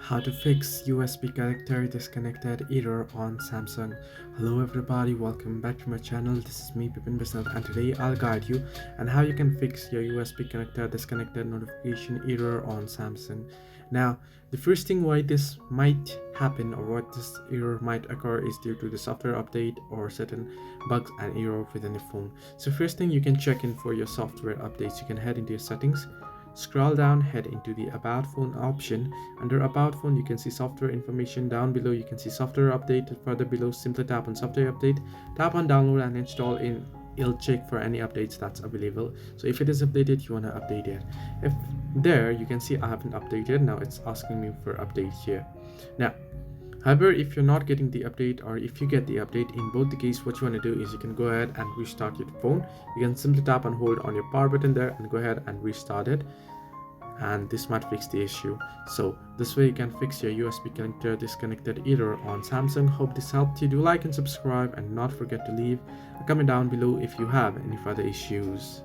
How to fix USB connector disconnected error on Samsung. Hello everybody, welcome back to my channel. This is me Pipin Bisnath, and today I'll guide you on how you can fix your USB connector disconnected notification error on Samsung. Now, the first thing why this might happen or what this error might occur is due to the software update or certain bugs and error within the phone. So first thing, you can check in for your software updates. You can head into your settings, scroll down, head into the about phone option. Under about phone, you can see software information. Down below you can see software update. Further below, simply tap on software update, tap on download and install in. It'll check for any updates that's available. So if it is updated, you want to update it. If there, you can see I haven't updated. Now it's asking me for update here. Now, however, if you're not getting the update or if you get the update, in both the case, what you want to do is you can go ahead and restart your phone. You can simply tap and hold on your power button there and go ahead and restart it, and this might fix the issue. So this way you can fix your USB connector disconnected error on Samsung. Hope this helped you. Do like and subscribe, and not forget to leave a comment down below if you have any further issues.